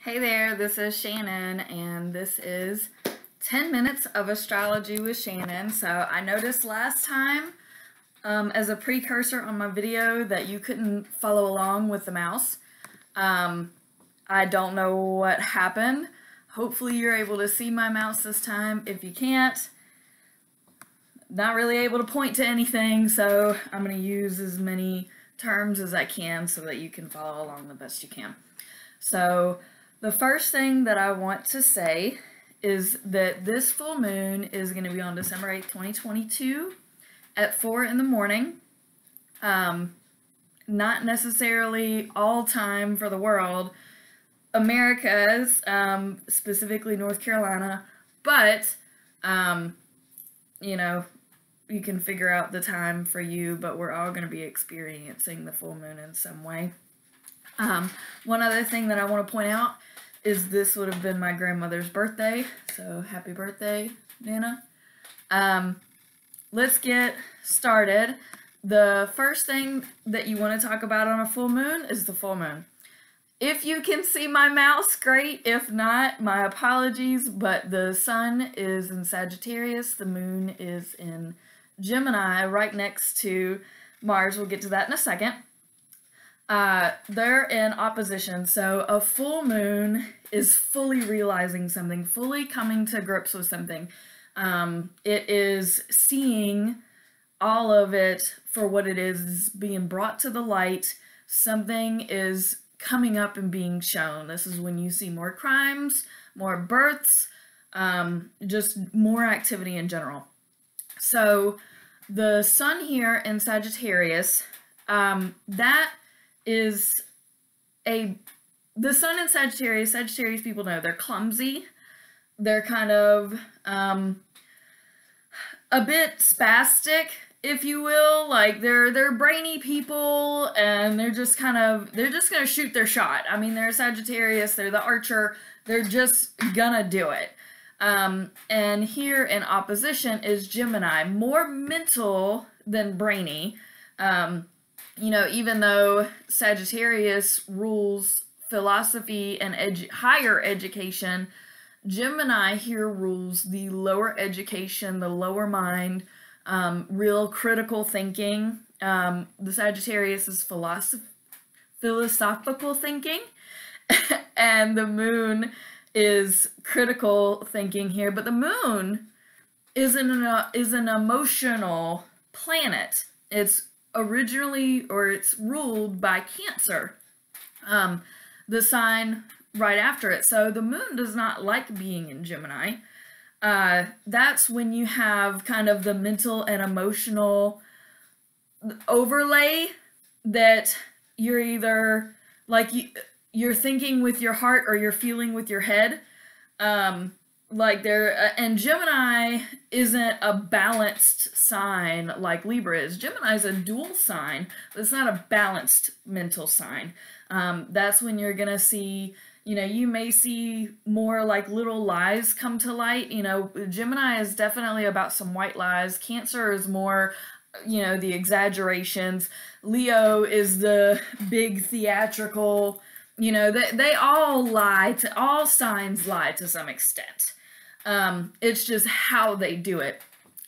Hey there, this is Shannon, and this is 10 minutes of astrology with Shannon. So I noticed last time, as a precursor on my video, that you couldn't follow along with the mouse. I don't know what happened. Hopefully you're able to see my mouse this time. If you can't, not really able to point to anything, so I'm going to use as many terms as I can so that you can follow along the best you can. So the first thing that I want to say is that this full moon is going to be on December 8th, 2022 at 4 in the morning. Not necessarily all time for the world, Americas, specifically North Carolina, but, you know, you can figure out the time for you, but we're all going to be experiencing the full moon in some way. One other thing that I want to point out is this would have been my grandmother's birthday, so happy birthday, Nana. Let's get started. The first thing that you want to talk about on a full moon is the full moon. If you can see my mouse, great. If not, my apologies, but the sun is in Sagittarius, the moon is in Gemini, right next to Mars. We'll get to that in a second. They're in opposition, so a full moon is fully realizing something, fully coming to grips with something. It is seeing all of it for what it is being brought to the light. Something is coming up and being shown. This is when you see more crimes, more births, just more activity in general. So the sun here in Sagittarius, that is the sun in Sagittarius. Sagittarius people know they're clumsy. They're kind of a bit spastic, if you will. Like they're brainy people, and they're just gonna shoot their shot. I mean, they're Sagittarius, they're the archer, they're just gonna do it. And here in opposition is Gemini, more mental than brainy. You know, even though Sagittarius rules philosophy and higher education, Gemini here rules the lower education, the lower mind, real critical thinking. The Sagittarius is philosophical thinking, and the moon is critical thinking here. But the moon is an emotional planet. It's ruled by Cancer, the sign right after it. So the moon does not like being in Gemini. That's when you have kind of the mental and emotional overlay that you're either like you're thinking with your heart or you're feeling with your head. And Gemini isn't a balanced sign like Libra is. Gemini is a dual sign, but it's not a balanced mental sign. That's when you're gonna see, you know, you may see more like little lies come to light. You know, Gemini is definitely about some white lies. Cancer is more, you know, the exaggerations. Leo is the big theatrical, you know, they all lie all signs lie to some extent. It's just how they do it.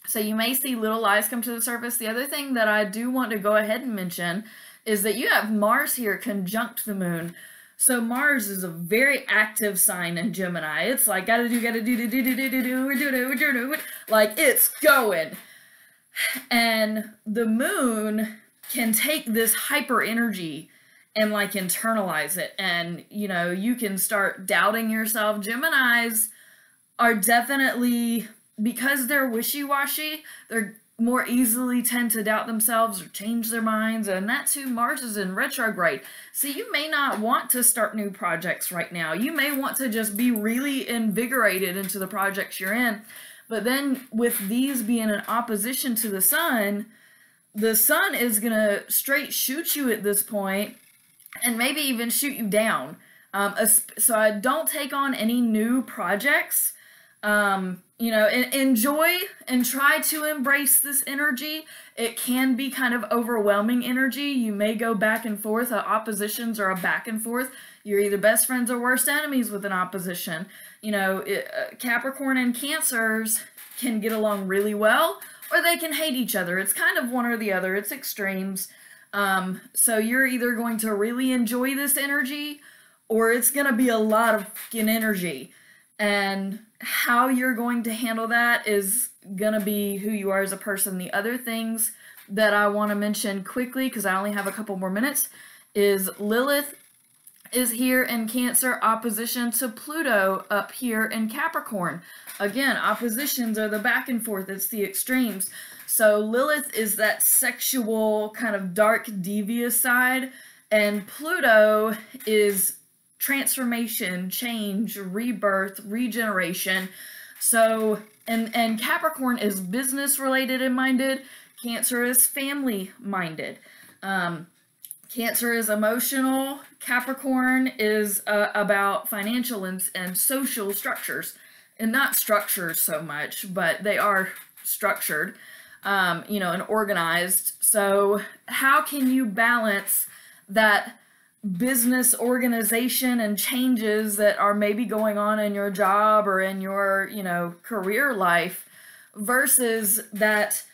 So you may see little lies come to the surface. The other thing that I do want to go ahead and mention is that you have Mars here conjunct the moon. So Mars is a very active sign in Gemini. It's like, gotta do, like it's going. And the moon can take this hyper energy and like internalize it. And, you know, you can start doubting yourself. Geminis are definitely, because they're wishy-washy, they're more easily tend to doubt themselves or change their minds, and that too, Mars is in retrograde. So you may not want to start new projects right now. You may want to just be really invigorated into the projects you're in. But then with these being in opposition to the sun is gonna straight shoot you at this point, and maybe even shoot you down. So I don't take on any new projects You know, enjoy and try to embrace this energy. It can be kind of overwhelming energy. You may go back and forth. Oppositions are a back and forth. You're either best friends or worst enemies with an opposition. You know, Capricorn and Cancers can get along really well, or they can hate each other. It's kind of one or the other. It's extremes. So you're either going to really enjoy this energy, or it's going to be a lot of fucking energy. And how you're going to handle that is going to be who you are as a person. The other things that I want to mention quickly, because I only have a couple more minutes, is Lilith is here in Cancer, opposition to Pluto up here in Capricorn. Again, oppositions are the back and forth. It's the extremes. So Lilith is that sexual, kind of dark, devious side, and Pluto is transformation, change, rebirth, regeneration. So, and Capricorn is business related and minded. Cancer is family minded. Cancer is emotional. Capricorn is about financial and social structures, and not structures so much, but they are structured, you know, and organized. So how can you balance that business organization and changes that are maybe going on in your job or in your, you know, career life versus that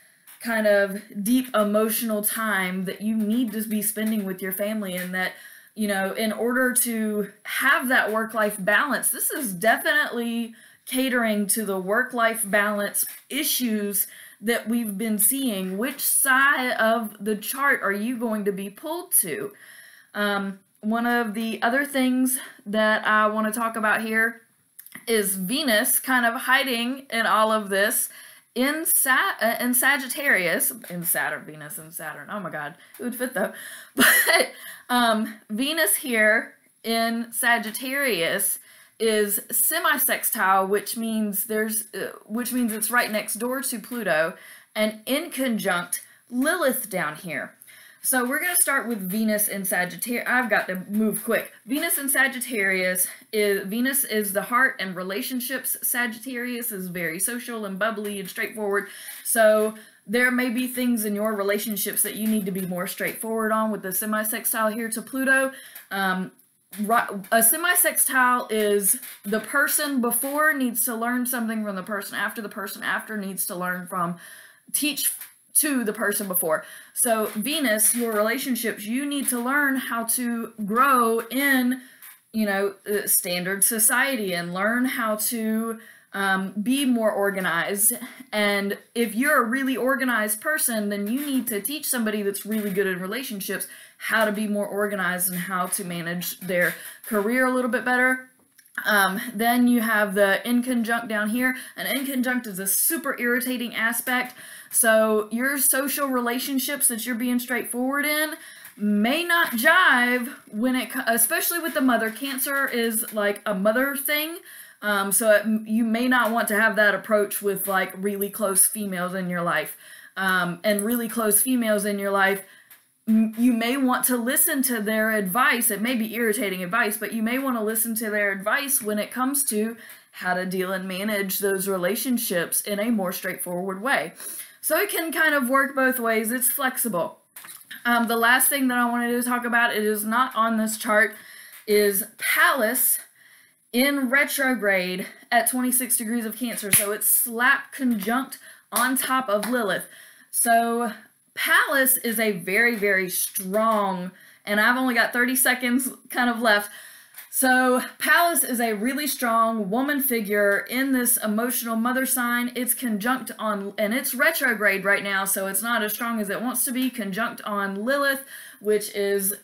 kind of deep emotional time that you need to be spending with your family? And that, you know, in order to have that work-life balance, this is definitely catering to the work-life balance issues that we've been seeing. Which side of the chart are you going to be pulled to? One of the other things that I want to talk about here is Venus kind of hiding in all of this in Sagittarius, in Saturn, Venus and Saturn. Oh my God, it would fit though. But Venus here in Sagittarius is semi-sextile, which means it's right next door to Pluto, and in conjunct Lilith down here. So we're going to start with Venus in Sagittarius. I've got to move quick. Venus in Sagittarius Venus is the heart and relationships. Sagittarius is very social and bubbly and straightforward. So there may be things in your relationships that you need to be more straightforward on with the semi-sextile here to Pluto. A semi-sextile is the person before needs to learn something from the person after needs to learn from, teach to the person before. So Venus, your relationships, you need to learn how to grow in, you know, standard society and learn how to be more organized. And if you're a really organized person, then you need to teach somebody that's really good in relationships how to be more organized and how to manage their career a little bit better. Then you have the inconjunct down here. An inconjunct is a super irritating aspect. So your social relationships that you're being straightforward in may not jive when especially with the mother. Cancer is like a mother thing. You may not want to have that approach with like really close females in your life. And really close females in your life, you may want to listen to their advice. It may be irritating advice, but you may want to listen to their advice when it comes to how to deal and manage those relationships in a more straightforward way. So it can kind of work both ways. It's flexible. The last thing that I wanted to talk about, it is not on this chart, is Pallas in retrograde at 26 degrees of Cancer. So it's slap conjunct on top of Lilith. So Pallas is a very, very strong, and I've only got 30 seconds kind of left. So Pallas is a really strong woman figure in this emotional mother sign. It's conjunct on, and it's retrograde right now, so it's not as strong as it wants to be, conjunct on Lilith, which is,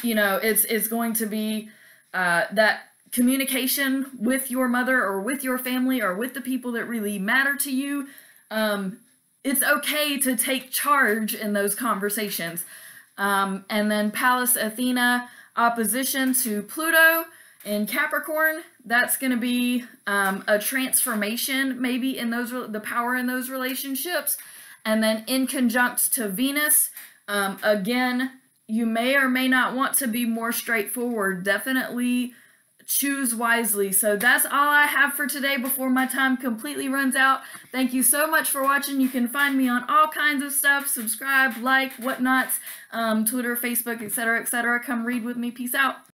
you know, it's going to be that communication with your mother or with your family or with the people that really matter to you. It's okay to take charge in those conversations. And then Pallas Athena, opposition to Pluto in Capricorn, that's going to be a transformation maybe in the power in those relationships. And then in conjunct to Venus, again, you may or may not want to be more straightforward. Definitely choose wisely. So that's all I have for today before my time completely runs out. Thank you so much for watching. You can find me on all kinds of stuff. Subscribe, like, whatnots, Twitter, Facebook, etc., etc. Come read with me. Peace out.